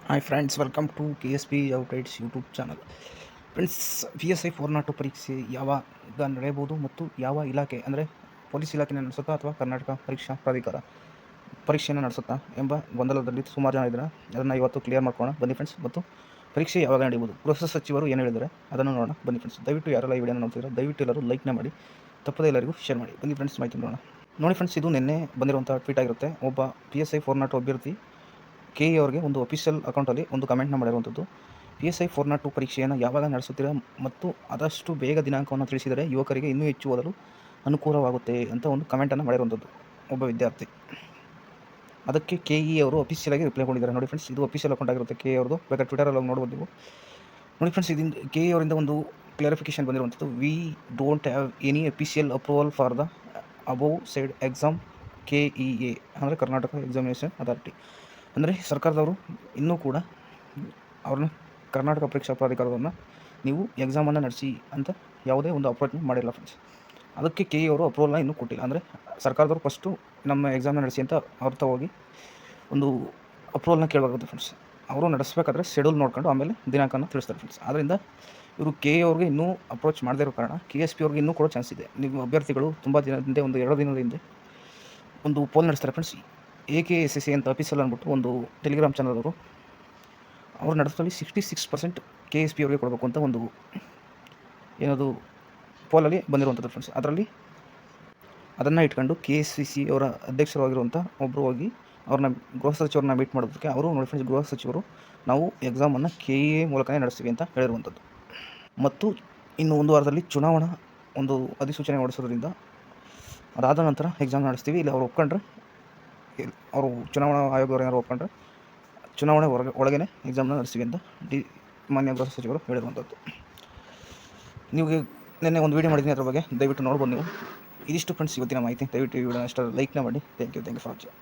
Hi friends, welcome to KSP outrights YouTube channel. Friends, PSI 402 ಪರೀಕ್ಷೆ ಯಾವಾಗ ನಡೆಯಬಹುದು ಮತ್ತು ಯಾವ ಇಲಾಖೆ ಅಂದರೆ ಪೊಲೀಸ್ ಇಲಾಖೆನ ನಡೆಸುತ್ತಾ ಅಥವಾ ಕರ್ನಾಟಕ ಪರೀಕ್ಷಾ ಪ್ರಾಧಿಕಾರ ಪರೀಕ್ಷೆಯನ್ನು ನಡೆಸುತ್ತಾ ಎಂಬ ಗೊಂದಲದಲ್ಲಿ ಸುಮಾರು ಜನ ಇದ್ದಾರೆ. ಅದನ್ನು ಇವತ್ತು ಕ್ಲಿಯರ್ ಮಾಡ್ಕೊಳ್ಳೋಣ ಬನ್ನಿ ಫ್ರೆಂಡ್ಸ್. ಮತ್ತು ಪರೀಕ್ಷೆ ಯಾವಾಗ ನಡೆಯಬಹುದು, ಗೃಹ ಸಚಿವರು ಏನು ಹೇಳಿದ್ದಾರೆ ಅದನ್ನು ನೋಡೋಣ ಬನ್ನಿ ಫ್ರೆಂಡ್ಸ್. ದಯವಿಟ್ಟು ಯಾರೆಲ್ಲ ಈ ವಿಡಿಯೋನ ನೋಡ್ತಿದ್ದಾರೆ ದಯವಿಟ್ಟು ಎಲ್ಲರೂ ಲೈಕ್ನ ಮಾಡಿ, ತಪ್ಪದೇ ಎಲ್ಲರಿಗೂ ಶೇರ್ ಮಾಡಿ. ಬನ್ನಿ ಫ್ರೆಂಡ್ಸ್, ಮಾಹಿತಿ ನೋಡೋಣ. ನೋಡಿ ಫ್ರೆಂಡ್ಸ್, ಇದು ನಿನ್ನೆ ಬಂದಿರುವಂಥ ಟ್ವೀಟ್ ಆಗಿರುತ್ತೆ. ಒಬ್ಬ PSI 402 ಅಭ್ಯರ್ಥಿ KE ಅವರಿಗೆ ಒಂದು ಅಫಿಷಿಯಲ್ ಅಕೌಂಟಲ್ಲಿ ಒಂದು ಕಮೆಂಟ್ನ ಮಾಡಿರುವಂಥದ್ದು. PSI 402 ಪರೀಕ್ಷೆಯನ್ನು ಯಾವಾಗ ನಡೆಸುತ್ತೀರಾ ಮತ್ತು ಆದಷ್ಟು ಬೇಗ ದಿನಾಂಕವನ್ನು ತಿಳಿಸಿದರೆ ಯುವಕರಿಗೆ ಇನ್ನೂ ಹೆಚ್ಚು ಓದಲು ಅನುಕೂಲವಾಗುತ್ತೆ ಅಂತ ಒಂದು ಕಮೆಂಟನ್ನು ಮಾಡಿರುವಂಥದ್ದು ಒಬ್ಬ ವಿದ್ಯಾರ್ಥಿ. ಅದಕ್ಕೆ KE ಅವರು ಅಫಿಷಿಯಲಾಗಿ ರಿಪ್ಲೈ ಕೊಟ್ಟಿದ್ದಾರೆ. ನೋಡಿ ಫ್ರೆಂಡ್ಸ್, ಇದು ಅಫಿಷಿಯಲ್ ಅಕೌಂಟ್ ಆಗಿರುತ್ತೆ KE ಅವ್ರದ್ದು. ಬೇಕಾದ್ರೆ ಟ್ವಿಟರಲ್ಲಿ ಹೋಗಿ ನೋಡ್ಬೋದು ನೀವು. ನೋಡಿ ಫ್ರೆಂಡ್ಸ್, ಇದರಿಂದ KE ಅವರಿಂದ ಒಂದು ಕ್ಲಾರಿಫಿಕೇಶನ್ ಬಂದಿರುವಂಥದ್ದು. We don't have any official approval for the above side exam KEA ಅಂದರೆ ಕರ್ನಾಟಕ ಎಕ್ಸಾಮಿನೇಷನ್ ಅಥಾರಿಟಿ. ಅಂದರೆ ಸರ್ಕಾರದವರು ಇನ್ನೂ ಕೂಡ ಅವ್ರನ್ನ ಕರ್ನಾಟಕ ಪರೀಕ್ಷಾ ಪ್ರಾಧಿಕಾರವನ್ನು ನೀವು ಎಕ್ಸಾಮನ್ನು ನಡೆಸಿ ಅಂತ ಯಾವುದೇ ಒಂದು ಅಪ್ರೋಚ್ ಮಾಡಿಲ್ಲ ಫ್ರೆಂಡ್ಸ್. ಅದಕ್ಕೆ KE ಅವರು ಅಪ್ರೂವಲ್ನ ಇನ್ನೂ ಕೊಟ್ಟಿಲ್ಲ. ಅಂದರೆ ಸರ್ಕಾರದವರು ಫಸ್ಟು ನಮ್ಮ ಎಕ್ಸಾಮ್ನ ನಡೆಸಿ ಅಂತ ಅವ್ರ ಹೋಗಿ ಒಂದು ಅಪ್ರೂವಲ್ನ ಕೇಳಬೇಕಾಗುತ್ತೆ ಫ್ರೆಂಡ್ಸ್. ಅವರು ನಡೆಸಬೇಕಾದ್ರೆ ಶೆಡ್ಯೂಲ್ ನೋಡ್ಕೊಂಡು ಆಮೇಲೆ ದಿನಾಂಕನ ತಿಳಿಸ್ತಾರೆ ಫ್ರೆಂಡ್ಸ್. ಆದ್ದರಿಂದ ಇವರು KE ಅವ್ರಿಗೆ ಇನ್ನೂ ಅಪ್ರೋಚ್ ಮಾಡದೇ ಇರೋ ಕಾರಣ KSP ಅವ್ರಿಗೆ ಇನ್ನೂ ಕೂಡ ಚಾನ್ಸ್ ಇದೆ. ನೀವು ಅಭ್ಯರ್ಥಿಗಳು ತುಂಬ ದಿನದ ಹಿಂದೆ, ಒಂದು 2 ದಿನದ ಹಿಂದೆ ಒಂದು ಪೋಲ್ ನಡೆಸ್ತಾರೆ ಫ್ರೆಂಡ್ಸ್. AKSSA ಅಂತ ಅಫೀಸಲ್ಲಿ ಅಂದ್ಬಿಟ್ಟು ಒಂದು ಟೆಲಿಗ್ರಾಮ್ ಚಾನಲ್ ಅವರು ನಡೆಸೋಲ್ಲಿ 66% KSP ಅವರಿಗೆ ಕೊಡಬೇಕು ಅಂತ ಒಂದು ಏನದು ಪೋಲಲ್ಲಿ ಬಂದಿರುವಂಥದ್ದು ಫ್ರೆಂಡ್ಸ್. ಅದರಲ್ಲಿ ಅದನ್ನು ಇಟ್ಕೊಂಡು KSCC ಅವರ ಅಧ್ಯಕ್ಷರಾಗಿರುವಂಥ ಒಬ್ಬರು ಹೋಗಿ ಅವ್ರನ್ನ ಗೃಹ ಸಚಿವರನ್ನ ಮೀಟ್ ಮಾಡೋದಕ್ಕೆ ಅವರು ನೋಡಿ ಫ್ರೆಂಡ್ಸ್, ಗೃಹ ಸಚಿವರು ನಾವು ಎಕ್ಸಾಮನ್ನು KEA ಮೂಲಕನೇ ನಡೆಸ್ತೀವಿ ಅಂತ ಹೇಳಿರುವಂಥದ್ದು. ಮತ್ತು ಇನ್ನು 1 ವಾರದಲ್ಲಿ ಚುನಾವಣಾ ಒಂದು ಅಧಿಸೂಚನೆ ಹೊರಡಿಸೋದ್ರಿಂದ ಅದಾದ ನಂತರ ಎಕ್ಸಾಮ್ ನಡೆಸ್ತೀವಿ. ಇಲ್ಲ ಅವ್ರು ಒಪ್ಕೊಂಡ್ರೆ, ಅವರು ಚುನಾವಣಾ ಆಯೋಗದವ್ರು ಏನಾರು ಒಪ್ಕೊಂಡ್ರೆ ಚುನಾವಣೆ ಒಳಗೇ ಎಕ್ಸಾಮ್ನ ನಡೆಸ್ತೀವಿ ಅಂತ ಮಾನ್ಯ ಗೃಹ ಸಚಿವರು ಹೇಳಿರುವಂಥದ್ದು. ನೀವು ನಿನ್ನೆ ಒಂದು ವೀಡಿಯೋ ಮಾಡಿದ್ದೀನಿ, ಅದ್ರ ಬಗ್ಗೆ ದಯವಿಟ್ಟು ನೋಡ್ಬೋದು ನೀವು. ಇದಿಷ್ಟು ಫ್ರೆಂಡ್ಸ್ ಇವತ್ತಿನ ಮಾಹಿತಿ. ದಯವಿಟ್ಟು ಈ ವಿಡಿಯೋನ ಅಷ್ಟು ಲೈಕ್ನ ಮಾಡಿ. Thank you for watching.